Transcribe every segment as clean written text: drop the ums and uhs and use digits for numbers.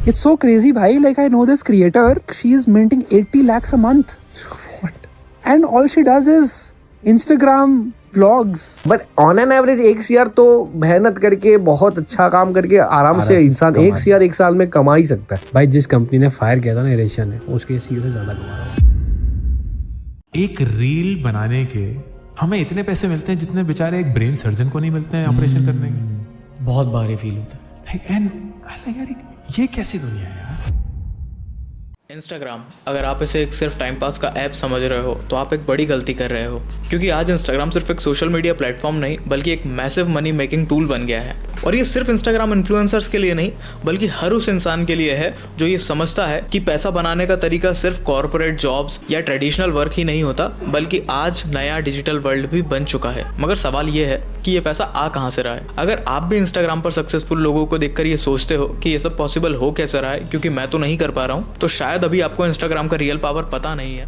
It's so crazy, bhai. Like, I know this creator, she is minting 80 lakhs a month. What? And all she does is Instagram vlogs. But on an average 1 CR तो मेहनत करके बहुत अच्छा काम करके आराम से इंसान 1 CR 1 साल में कमा ही सकता है। भाई जिस कंपनी ने फायर किया था ना एरेशिया ने, उसके CEO से ज्यादा कमा रहा है। एक रील बनाने के हमें इतने पैसे मिलते हैं जितने बेचारे एक ब्रेन सर्जन को नहीं मिलते हैं ऑपरेशन करने के। बहुत भारी फील होता है। एंड यार ये कैसी दुनिया है यार। इंस्टाग्राम, अगर आप इसे एक सिर्फ टाइम पास का ऐप समझ रहे हो तो आप एक बड़ी गलती कर रहे हो, क्योंकि आज इंस्टाग्राम सिर्फ एक सोशल मीडिया प्लेटफॉर्म नहीं बल्कि एक मैसिव मनी मेकिंग टूल बन गया है। और ये सिर्फ इंस्टाग्राम इन्फ्लुएंसर्स के लिए नहीं बल्कि हर उस इंसान के लिए है जो ये समझता है कि पैसा बनाने का तरीका सिर्फ कॉर्पोरेट जॉब्स या ट्रेडिशनल वर्क ही नहीं होता, बल्कि आज नया डिजिटल वर्ल्ड भी बन चुका है। मगर सवाल ये है कि ये पैसा आ कहाँ से रहा है। अगर आप भी इंस्टाग्राम पर सक्सेसफुल लोगों को देखकर ये सोचते हो कि ये सब पॉसिबल हो कैसे रहा है क्योंकि मैं तो नहीं कर पा रहा हूँ, तो शायद अभी आपको इंस्टाग्राम का रियल पावर पता नहीं है।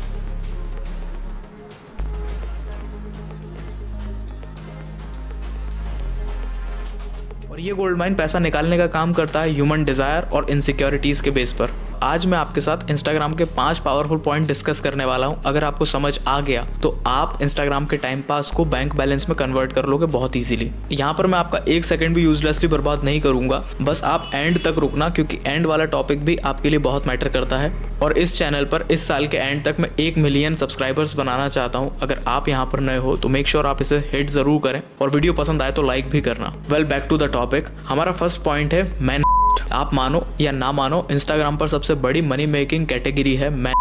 और ये गोल्ड माइन पैसा निकालने का काम करता है ह्यूमन डिजायर और इनसिक्योरिटीज के बेस पर। आज मैं आपके साथ इंस्टाग्राम के 5 पावरफुल पॉइंट डिस्कस करने वाला हूं। अगर आपको समझ आ गया तो आप इंस्टाग्राम के टाइम पास को बैंक बैलेंस में कन्वर्ट कर लोगे बहुत इजीली। यहाँ पर मैं आपका 1 सेकंड भी यूजलेसली बर्बाद नहीं करूंगा, बस आप एंड तक रुकना क्योंकि एंड वाला टॉपिक भी आपके लिए बहुत मैटर करता है। और इस चैनल पर इस साल के एंड तक मैं 1 मिलियन सब्सक्राइबर्स बनाना चाहता हूँ। अगर आप यहाँ पर नए हो तो मेक श्योर आप इसे हिट जरूर करें और वीडियो पसंद आए तो लाइक भी करना। Well, back to the topic. हमारा फर्स्ट पॉइंट है मैन। आप मानो या ना मानो, इंस्टाग्राम पर सबसे बड़ी मनी मेकिंग कैटेगरी है मैन,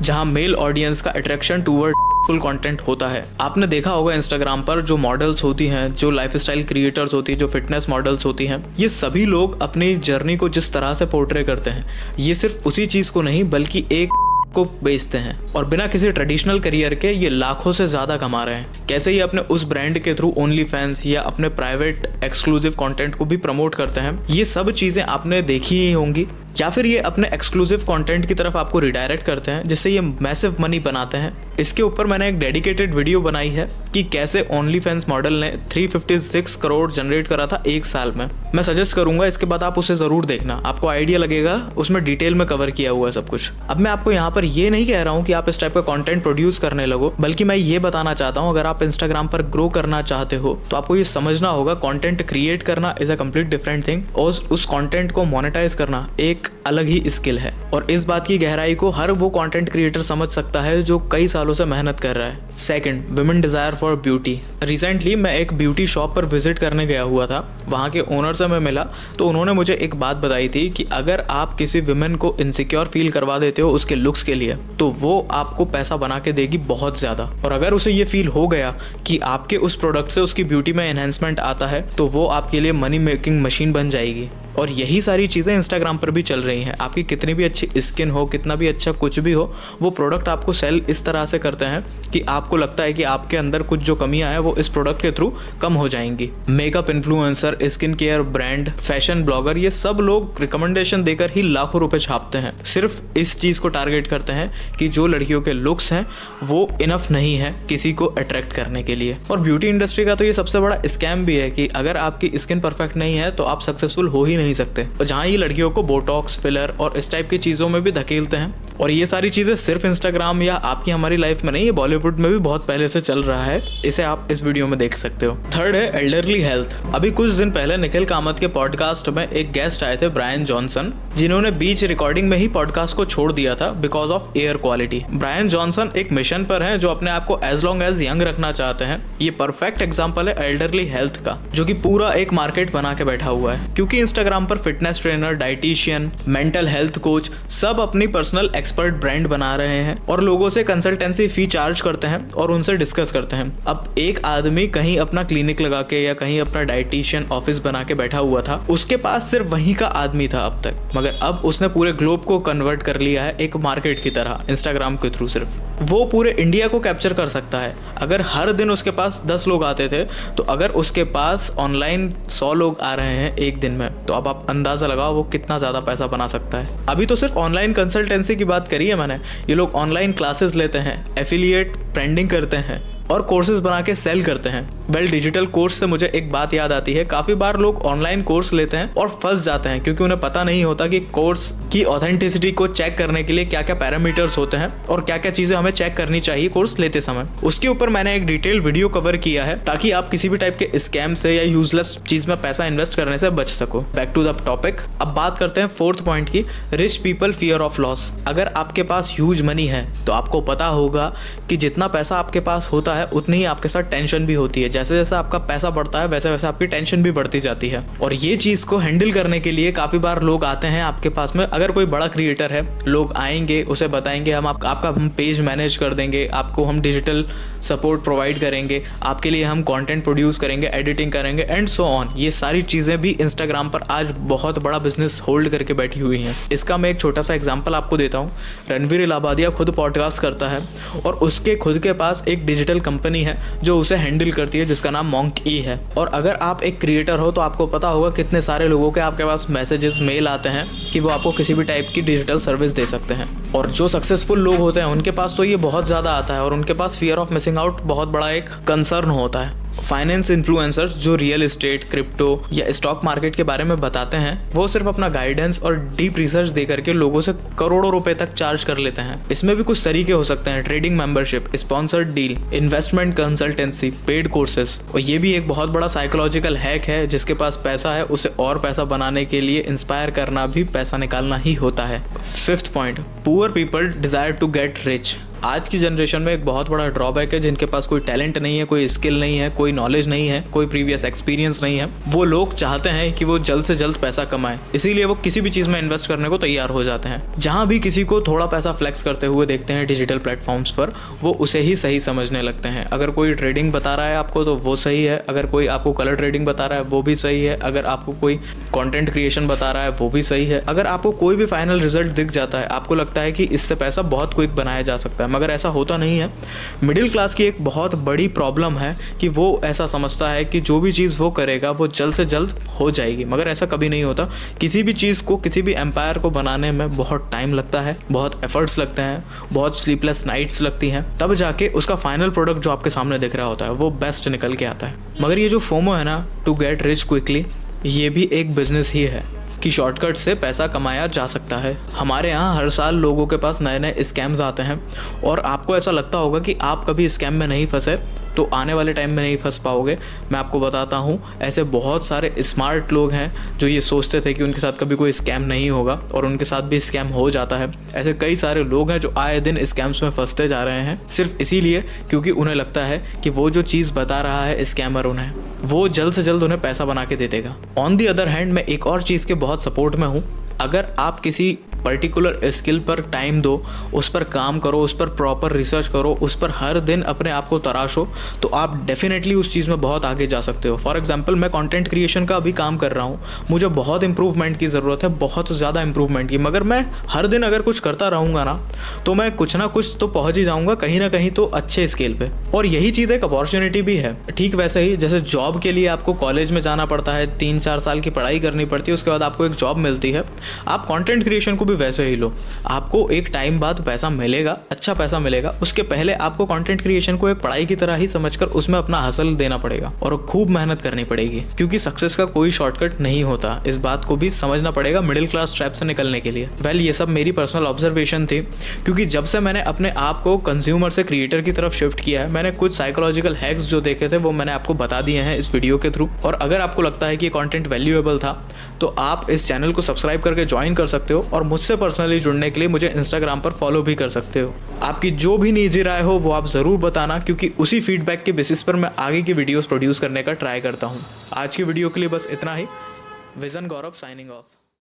जहां मेल ऑडियंस का अट्रैक्शन टूवर्ड फुल कंटेंट होता है। आपने देखा होगा इंस्टाग्राम पर जो मॉडल्स होती हैं, जो लाइफस्टाइल क्रिएटर्स होती हैं, जो फिटनेस मॉडल्स होती हैं, ये सभी लोग अपनी जर्नी को जिस तरह से पोर्ट्रे करते हैं, ये सिर्फ उसी चीज़ को नहीं बल्कि एक को बेचते हैं और बिना किसी ट्रेडिशनल करियर के ये लाखों से ज़्यादा कमा रहे हैं। कैसे ये अपने उस ब्रांड के थ्रू ओनली फैंस या अपने प्राइवेट एक्सक्लूसिव कंटेंट को भी प्रमोट करते हैं, ये सब चीज़ें आपने देखी ही होंगी। या फिर ये अपने एक्सक्लूसिव कंटेंट की तरफ आपको रिडायरेक्ट करते हैं जिससे ये मैसिव मनी बनाते हैं। इसके ऊपर मैंने एक डेडिकेटेड वीडियो बनाई है कि कैसे ओनली फैंस मॉडल ने 356 करोड़ जनरेट करा था 1 साल में। मैं सजेस्ट करूंगा इसके बाद आप उसे ज़रूर देखना, आपको आइडिया लगेगा, उसमें डिटेल में कवर किया हुआ है सब कुछ। अब मैं आपको यहाँ पर ये नहीं कह रहा हूँ कि आप इस टाइप का कंटेंट प्रोड्यूस करने लगो, बल्कि मैं ये बताना चाहता हूँ अगर आप इंस्टाग्राम पर ग्रो करना चाहते हो तो आपको ये समझना होगा कंटेंट क्रिएट करना is a complete different thing और उस कंटेंट को मोनेटाइज करना एक अलग ही स्किल है। और इस बात की गहराई को हर वो कंटेंट क्रिएटर समझ सकता है जो कई सालों से मेहनत कर रहा है। Second, women desire for beauty. Recently मैं एक ब्यूटी शॉप पर विजिट करने गया हुआ था, वहाँ के ओनर से मैं मिला तो उन्होंने मुझे एक बात बताई थी कि अगर आप किसी वुमेन को इनसिक्योर फील करवा देते हो उसके लुक्स के लिए तो वो आपको पैसा बना के देगी बहुत ज़्यादा। और अगर उसे ये फील हो गया कि आपके उस प्रोडक्ट से उसकी ब्यूटी में एनहेंसमेंट आता है तो वो आपके लिए मनी मेकिंग मशीन बन जाएगी। और यही सारी चीज़ें इंस्टाग्राम पर भी चल रही हैं। आपकी कितनी भी अच्छी स्किन हो, कितना भी अच्छा कुछ भी हो, वो प्रोडक्ट आपको सेल इस तरह से करते हैं कि आपको लगता है कि आपके अंदर कुछ जो कमियां हैं वो इस प्रोडक्ट के थ्रू कम हो जाएंगी। Makeup influencer, skin care brand, fashion blogger, ये सब लोग रिकमेंडेशन देकर ही लाखों रुपए छापते हैं। सिर्फ इस चीज़ को टारगेट करते हैं कि जो लड़कियों के लुक्स हैं वो इनफ नहीं है किसी को अट्रैक्ट करने के लिए। और ब्यूटी इंडस्ट्री का तो ये सबसे बड़ा स्कैम भी है कि अगर आपकी स्किन परफेक्ट नहीं है तो आप सक्सेसफुल हो ही नहीं सकते। जहाँ ये लड़कियों को बोटॉक्स, फिलर और इस टाइप की चीज़ों में भी धकेलते हैं। और ये सारी चीज़ें सिर्फ इंस्टाग्राम या आपकी हमारी लाइफ में नहीं, ये बॉलीवुड में भी बहुत पहले से चल रहा है। इसे आप इस वीडियो में देख सकते हो। थर्ड है एल्डरली हेल्थ। अभी कुछ दिन पहले निखिल कामत के पॉडकास्ट में एक गेस्ट आए थे, ब्रायन जॉनसन, जिन्होंने बीच रिकॉर्डिंग में ही पॉडकास्ट को छोड़ दिया था because of air quality. Bryan Johnson एक मिशन पर हैं जो अपने आप को एज लॉन्ग एज यंग रखना चाहते हैं। ये परफेक्ट एग्जाम्पल है एल्डरली हेल्थ का, जो कि पूरा एक मार्केट बना के बैठा हुआ है। क्योंकि इंस्टाग्राम पर fitness trainer, dietitian, mental health coach सब अपनी पर्सनल एक्सपर्ट ब्रांड बना रहे हैं और लोगों से कंसल्टेंसी फी चार्ज करते हैं और उनसे डिस्कस करते हैं। अब एक आदमी कहीं अपना क्लिनिक लगा के या कहीं अपना डाइटिशियन ऑफिस बना के बैठा हुआ था, उसके पास सिर्फ वहीं का आदमी था अब तक, मगर अब उसने पूरे ग्लोब को कन्वर्ट कर लिया है एक मार्केट की तरह इंस्टाग्राम के थ्रू। सिर्फ वो पूरे इंडिया को कैप्चर कर सकता है। अगर हर दिन उसके पास 10 लोग आते थे तो अगर उसके पास ऑनलाइन 100 लोग आ रहे हैं एक दिन में, तो अब आप अंदाजा लगाओ वो कितना ज़्यादा पैसा बना सकता है। अभी तो सिर्फ ऑनलाइन कंसल्टेंसी की बात करी है मैंने, ये लोग ऑनलाइन क्लासेस लेते हैं, एफिलिएट ब्रांडिंग करते हैं और कोर्सेज बना के सेल करते हैं। वेल, डिजिटल कोर्स से मुझे एक बात याद आती है, काफ़ी बार लोग ऑनलाइन कोर्स लेते हैं और फंस जाते हैं क्योंकि उन्हें पता नहीं होता कि कोर्स की ऑथेंटिसिटी को चेक करने के लिए क्या क्या पैरामीटर्स होते हैं और क्या क्या चीज़ें हमें चेक करनी चाहिए कोर्स लेते समय। उसके ऊपर मैंने एक डिटेल वीडियो कवर किया है ताकि आप किसी भी टाइप के स्कैम से या यूजलेस चीज़ में पैसा इन्वेस्ट करने से बच सको। बैक टू द टॉपिक, अब बात करते हैं फोर्थ पॉइंट की, rich people fear of loss. अगर आपके पास ह्यूज मनी है तो आपको पता होगा कि जितना पैसा आपके पास होता है उतनी ही आपके साथ टेंशन भी होती है। जैसे जैसे आपका पैसा बढ़ता है वैसे वैसे आपकी टेंशन भी बढ़ती जाती है। और ये चीज़ को हैंडल करने के लिए काफ़ी बार लोग आते हैं आपके पास में। अगर कोई बड़ा क्रिएटर है, लोग आएंगे, उसे बताएंगे हम आपका हम पेज मैनेज कर देंगे, आपको हम डिजिटल सपोर्ट प्रोवाइड करेंगे, आपके लिए हम कंटेंट प्रोड्यूस करेंगे, एडिटिंग करेंगे एंड सो ऑन। ये सारी चीज़ें भी इंस्टाग्राम पर आज बहुत बड़ा बिजनेस होल्ड करके बैठी हुई हैं। इसका मैं एक छोटा सा एग्जांपल आपको देता हूँ। रणवीर इलाहाबादिया खुद पॉडकास्ट करता है और उसके खुद के पास एक डिजिटल कंपनी है जो उसे हैंडल करती है जिसका नाम Monk-E है। और अगर आप एक क्रिएटर हो तो आपको पता होगा कितने सारे लोगों के आपके पास मैसेजेस, मेल आते हैं कि वो आपको किसी भी टाइप की डिजिटल सर्विस दे सकते हैं। और जो सक्सेसफुल लोग होते हैं उनके पास तो ये बहुत ज़्यादा आता है और उनके पास फियर ऑफ मिसिंग आउट बहुत बड़ा एक कंसर्न होता है। फाइनेंस इन्फ्लुएंसर्स जो रियल एस्टेट, क्रिप्टो या स्टॉक मार्केट के बारे में बताते हैं वो सिर्फ अपना गाइडेंस और डीप रिसर्च दे करके लोगों से करोड़ों रुपए तक चार्ज कर लेते हैं। इसमें भी कुछ तरीके हो सकते हैं, trading membership, sponsored deal, investment consultancy, paid courses. और ये भी एक बहुत बड़ा साइकोलॉजिकल हैक है। जिसके पास पैसा है उसे और पैसा बनाने के लिए इंस्पायर करना भी पैसा निकालना ही होता है। Fifth point, poor people desire to get rich. आज की जनरेशन में एक बहुत बड़ा ड्रॉबैक है, जिनके पास कोई टैलेंट नहीं है, कोई स्किल नहीं है, कोई नॉलेज नहीं है, कोई प्रीवियस एक्सपीरियंस नहीं है। वो लोग चाहते हैं कि वो जल्द से जल्द पैसा कमाएं, इसीलिए वो किसी भी चीज़ में इन्वेस्ट करने को तैयार हो जाते हैं। जहाँ भी किसी को थोड़ा पैसा फ्लेक्स करते हुए देखते हैं डिजिटल प्लेटफॉर्म्स पर, वो उसे ही सही समझने लगते हैं। अगर कोई ट्रेडिंग बता रहा है आपको तो वो सही है, अगर कोई आपको कलर ट्रेडिंग बता रहा है वो भी सही है, अगर आपको कोई कंटेंट क्रिएशन बता रहा है वो भी सही है। अगर आपको कोई भी फाइनल रिजल्ट दिख जाता है, आपको लगता है कि इससे पैसा बहुत क्विक बनाया जा सकता है, मगर ऐसा होता नहीं है। मिडिल क्लास की एक बहुत बड़ी प्रॉब्लम है कि वो ऐसा समझता है कि जो भी चीज़ वो करेगा वो जल्द से जल्द हो जाएगी, मगर ऐसा कभी नहीं होता। किसी भी चीज़ को, किसी भी एम्पायर को बनाने में बहुत टाइम लगता है, बहुत एफर्ट्स लगते हैं, बहुत स्लीपलेस नाइट्स लगती हैं, तब जाके उसका फाइनल प्रोडक्ट जो आपके सामने दिख रहा होता है वो बेस्ट निकल के आता है। मगर ये जो फोमो है ना, टू गेट रिच क्विकली, ये भी एक बिजनेस ही है कि शॉर्टकट से पैसा कमाया जा सकता है। हमारे यहाँ हर साल लोगों के पास नए नए स्कैम्स आते हैं और आपको ऐसा लगता होगा कि आप कभी स्कैम में नहीं फंसे तो आने वाले टाइम में नहीं फंस पाओगे। मैं आपको बताता हूँ, ऐसे बहुत सारे स्मार्ट लोग हैं जो ये सोचते थे कि उनके साथ कभी कोई स्कैम नहीं होगा और उनके साथ भी स्कैम हो जाता है। ऐसे कई सारे लोग हैं जो आए दिन स्कैम्स में फंसते जा रहे हैं, सिर्फ इसीलिए क्योंकि उन्हें लगता है कि वो जो चीज़ बता रहा है स्कैमर उन्हें, वो जल्द से जल्द उन्हें पैसा बना के दे देगा। ऑन दी अदर हैंड, मैं एक और चीज़ के बहुत सपोर्ट में हूँ। अगर आप किसी पर्टिकुलर स्किल पर टाइम दो, उस पर काम करो, उस पर प्रॉपर रिसर्च करो, उस पर हर दिन अपने आप को तराशो, तो आप डेफिनेटली उस चीज़ में बहुत आगे जा सकते हो। फॉर एग्जांपल, मैं कंटेंट क्रिएशन का अभी काम कर रहा हूँ, मुझे बहुत इंप्रूवमेंट की ज़रूरत है, बहुत ज़्यादा इंप्रूवमेंट की, मगर मैं हर दिन अगर कुछ करता रहूँगा ना तो मैं कुछ ना कुछ तो पहुँच ही जाऊँगा कहीं ना कहीं तो अच्छे स्केल पर। और यही चीज़ एक अपॉर्चुनिटी भी है। ठीक वैसे ही जैसे जॉब के लिए आपको कॉलेज में जाना पड़ता है, 3-4 साल की पढ़ाई करनी पड़ती है, उसके बाद आपको एक जॉब मिलती है, आप कंटेंट क्रिएशन को भी वैसे ही लो। आपको एक टाइम बाद पैसा मिलेगा, अच्छा पैसा मिलेगा, उसके पहले आपको कंटेंट क्रिएशन को एक पढ़ाई की तरह ही समझकर उसमें अपना हसल देना पड़ेगा और खूब मेहनत करनी पड़ेगी, क्योंकि सक्सेस का कोई शॉर्टकट नहीं होता। इस बात को भी समझना पड़ेगा मिडिल क्लास ट्रैप से निकलने के लिए। वेल, ये सब मेरी पर्सनल ऑब्जर्वेशन थी, क्योंकि जब से मैंने अपने आप को कंज्यूमर से क्रिएटर की तरफ शिफ्ट किया है, मैंने कुछ साइकोलॉजिकल हैक्स जो देखे थे वो मैंने आपको बता दिए हैं इस वीडियो के थ्रू। और अगर आपको लगता है कि कंटेंट वैल्यूएबल था तो आप इस चैनल को सब्सक्राइब करके ज्वाइन कर सकते हो और मुझसे पर्सनली जुड़ने के लिए मुझे इंस्टाग्राम पर फॉलो भी कर सकते हो। आपकी जो भी निजी राय हो वो आप ज़रूर बताना, क्योंकि उसी फीडबैक के बेसिस पर मैं आगे की वीडियोस प्रोड्यूस करने का ट्राई करता हूँ। आज की वीडियो के लिए बस इतना ही। विजन गौरव साइनिंग ऑफ।